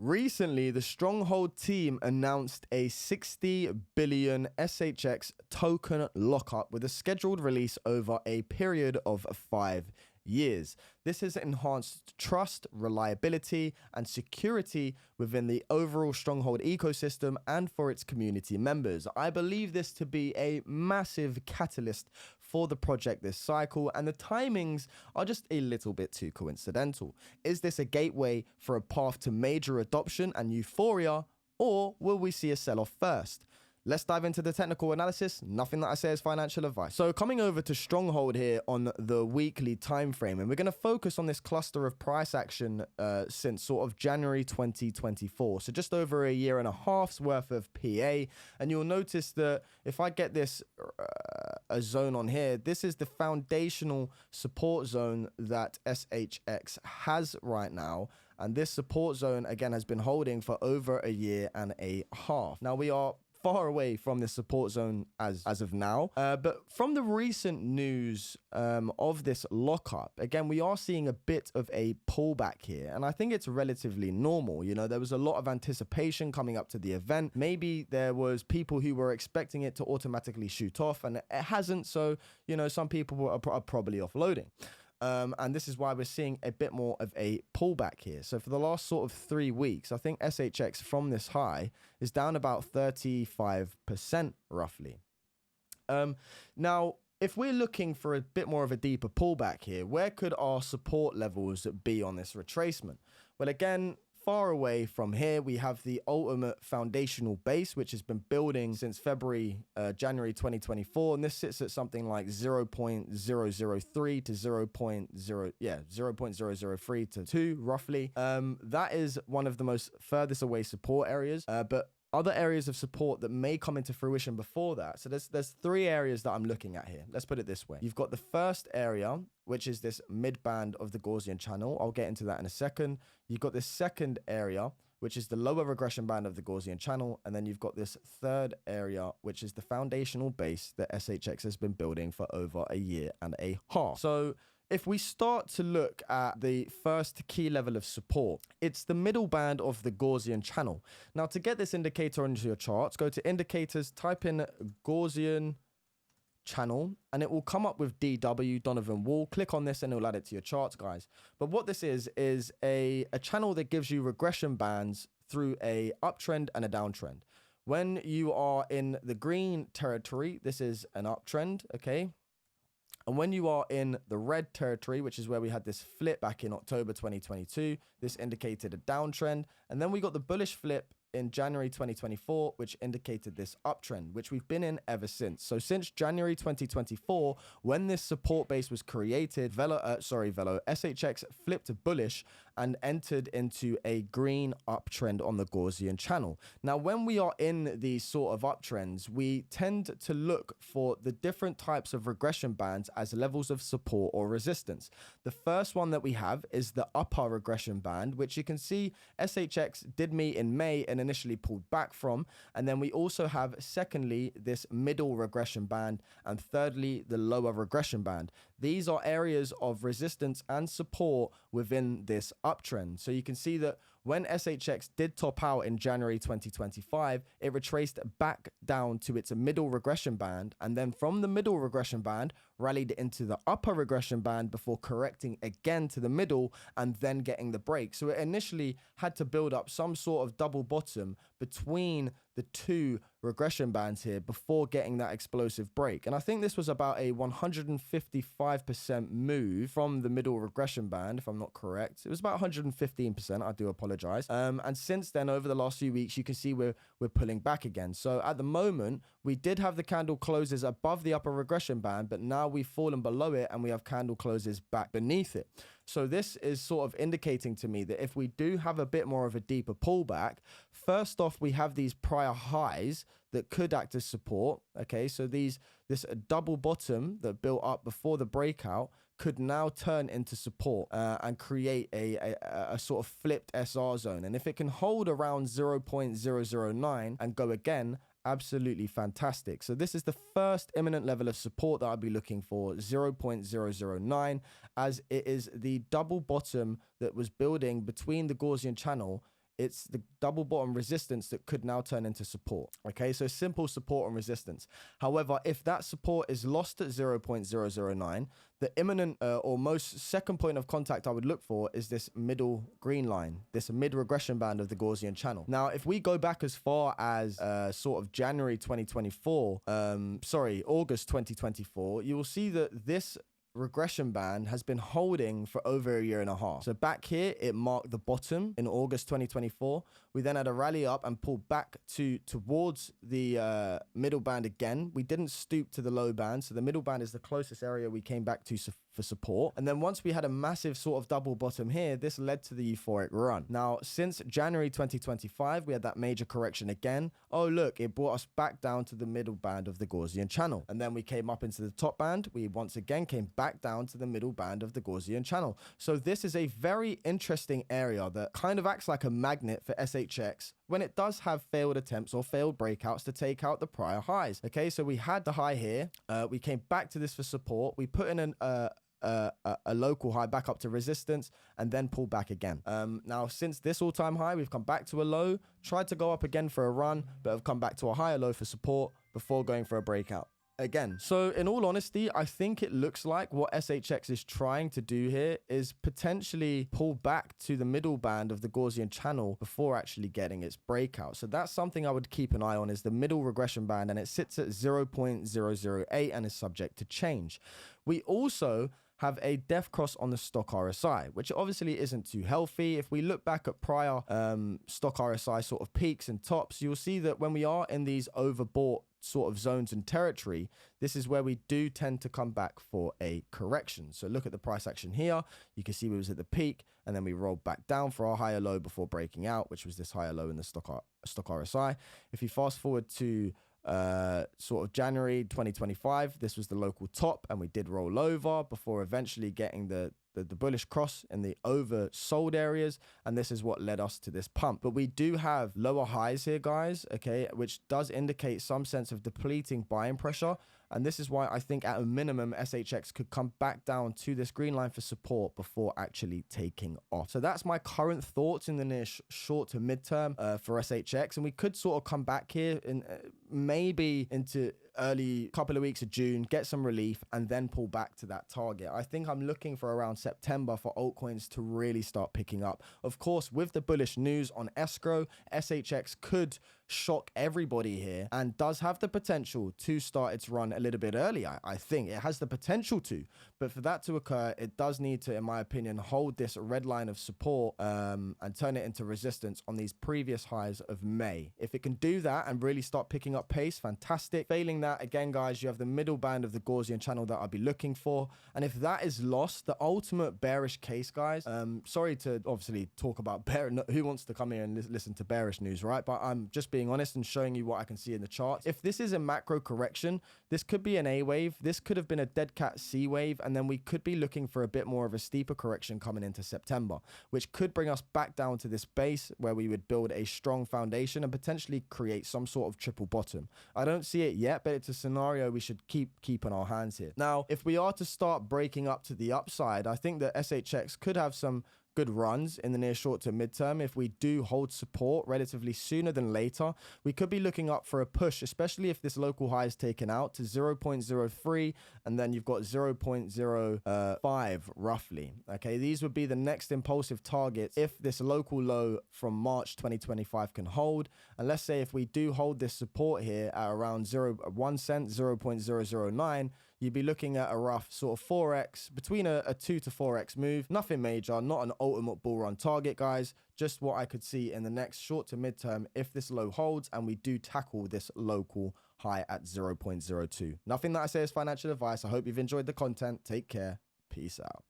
Recently, the Stronghold team announced a 60 billion SHX token lockup with a scheduled release over a period of 5 years. This has enhanced trust, reliability, and security within the overall Stronghold ecosystem and for its community members. I believe this to be a massive catalyst for the project this cycle, and the timings are just a little bit too coincidental. Is this a gateway for a path to major adoption and euphoria, or will we see a sell-off first? Let's dive into the technical analysis. Nothing that I say is financial advice. So coming over to Stronghold here on the weekly time frame, and we're going to focus on this cluster of price action since sort of January 2024. So just over a year and a half's worth of PA. And you'll notice that if I get this a zone on here, this is the foundational support zone that SHX has right now. And this support zone, again, has been holding for over a year and a half. Now we are far away from the support zone as of now. But from the recent news of this lockup, again, we are seeing a bit of a pullback here. And I think it's relatively normal. You know, there was a lot of anticipation coming up to the event. Maybe there was people who were expecting it to automatically shoot off, and it hasn't. So, you know, some people are probably offloading. And this is why we're seeing a bit more of a pullback here. So for the last sort of 3 weeks, I think SHX from this high is down about 35% roughly. Now, if we're looking for a bit more of a deeper pullback here, where could our support levels be on this retracement? Well, again, far away from here, we have the ultimate foundational base, which has been building since January 2024. And this sits at something like 0.003 to 0.003 to 2, roughly. That is one of the most furthest away support areas. But other areas of support that may come into fruition before that. So there's 3 areas that I'm looking at here. Let's put it this way. You've got the first area, which is this mid band of the Gaussian channel. I'll get into that in a second. You've got this second area, which is the lower regression band of the Gaussian channel. And then you've got this third area, which is the foundational base that SHX has been building for over a year and a half. So if we start to look at the first key level of support, it's the middle band of the Gaussian channel. Now, to get this indicator into your charts, go to indicators, type in Gaussian channel, and it will come up with DW, Donovan Wall. Click on this and it'll add it to your charts, guys. But what this is a channel that gives you regression bands through a uptrend and a downtrend. When you are in the green territory, this is an uptrend, okay? And when you are in the red territory, which is where we had this flip back in October 2022, this indicated a downtrend. And then we got the bullish flip in January 2024, which indicated this uptrend, which we've been in ever since. So since January 2024, when this support base was created, SHX flipped bullish and entered into a green uptrend on the Gaussian channel. Now, when we are in these sort of uptrends, we tend to look for the different types of regression bands as levels of support or resistance. The first one that we have is the upper regression band, which you can see SHX did meet in May and initially pulled back from. And then we also have, secondly, this middle regression band, and thirdly, the lower regression band. These are areas of resistance and support within this uptrend. So you can see that when SHX did top out in January 2025, it retraced back down to its middle regression band, and then from the middle regression band rallied into the upper regression band before correcting again to the middle and then getting the break. So it initially had to build up some sort of double bottom between the 2 regression bands here before getting that explosive break. And I think this was about a 155% move from the middle regression band, if I'm not correct. It was about 115%, I do apologize. And since then, over the last few weeks, you can see we're pulling back again. So at the moment, we did have the candle closes above the upper regression band, but now we've fallen below it and we have candle closes back beneath it. So this is sort of indicating to me that if we do have a bit more of a deeper pullback, first off, we have these prior highs that could act as support. Okay, so this double bottom that built up before the breakout could now turn into support and create a sort of flipped SR zone. And if it can hold around 0.009 and go again, absolutely fantastic. So this is the first imminent level of support that I'd be looking for, 0.009, as it is the double bottom that was building between the Gaussian channel it's the double bottom resistance that could now turn into support. Okay, so simple support and resistance. However, if that support is lost at 0.009, the imminent or most second point of contact I would look for is this middle green line, this mid regression band of the Gaussian channel. Now, if we go back as far as sort of January 2024, August 2024, you will see that this regression band has been holding for over a year and a half. So back here, it marked the bottom in August 2024. We then had a rally up and pulled back towards the middle band again. We didn't stoop to the low band. So the middle band is the closest area we came back to for support. And then once we had a massive sort of double bottom here, this led to the euphoric run. Now, since January 2025, we had that major correction again. Oh, look, it brought us back down to the middle band of the Gaussian channel. And then we came up into the top band. We once again came back down to the middle band of the Gaussian channel. So this is a very interesting area that kind of acts like a magnet for SHX when it does have failed attempts or failed breakouts to take out the prior highs. Okay, so we had the high here. We came back to this for support. We put in a local high back up to resistance and then pull back again. Now, since this all-time high, we've come back to a low, tried to go up again for a run, but have come back to a higher low for support before going for a breakout again. So in all honesty, I think it looks like what SHX is trying to do here is potentially pull back to the middle band of the Gaussian channel before actually getting its breakout. So that's something I would keep an eye on, is the middle regression band, and it sits at 0.008 and is subject to change. We also have a death cross on the stock RSI, which obviously isn't too healthy. If we look back at prior stock RSI sort of peaks and tops, you'll see that when we are in these overbought sort of zones and territory, this is where we do tend to come back for a correction. So look at the price action here. You can see we was at the peak and then we rolled back down for our higher low before breaking out, which was this higher low in the stock RSI. If you fast forward to sort of January 2025, this was the local top and we did roll over before eventually getting the bullish cross in the oversold areas, and this is what led us to this pump. But we do have lower highs here, guys, okay, which does indicate some sense of depleting buying pressure. And this is why I think at a minimum, SHX could come back down to this green line for support before actually taking off. So that's my current thoughts in the near short to midterm for SHX. And we could sort of come back here in maybe into early couple of weeks of June, get some relief, and then pull back to that target. I think I'm looking for around September for altcoins to really start picking up. Of course, with the bullish news on Escrow, SHX could shock everybody here and does have the potential to start its run a little bit early. I think it has the potential to, but for that to occur, it does need to, in my opinion, hold this red line of support and turn it into resistance on these previous highs of May. If it can do that and really start picking up pace, fantastic. Failing that, again, guys, you have the middle band of the Gaussian channel that I'll be looking for. And if that is lost, the ultimate bearish case, guys, sorry to obviously talk about who wants to come here and listen to bearish news, right? But I'm just being honest and showing you what I can see in the charts. If this is a macro correction, this could be an A wave. This could have been a dead cat C wave. And then we could be looking for a bit more of a steeper correction coming into September, which could bring us back down to this base where we would build a strong foundation and potentially create some sort of triple bottom. I don't see it yet, but it's a scenario we should keep on our hands here. Now, if we are to start breaking up to the upside, I think that SHX could have some good runs in the near short to midterm. If we do hold support relatively sooner than later, we could be looking up for a push, especially if this local high is taken out to 0.03 and then you've got 0.05 roughly. Okay, these would be the next impulsive targets if this local low from March 2025 can hold. And let's say if we do hold this support here at around 1 cent, 0.009, you'd be looking at a rough sort of 4x, between a 2 to 4x move. Nothing major, not an ultimate bull run target, guys. Just what I could see in the next short to midterm if this low holds and we do tackle this local high at 0.02. Nothing that I say is financial advice. I hope you've enjoyed the content. Take care. Peace out.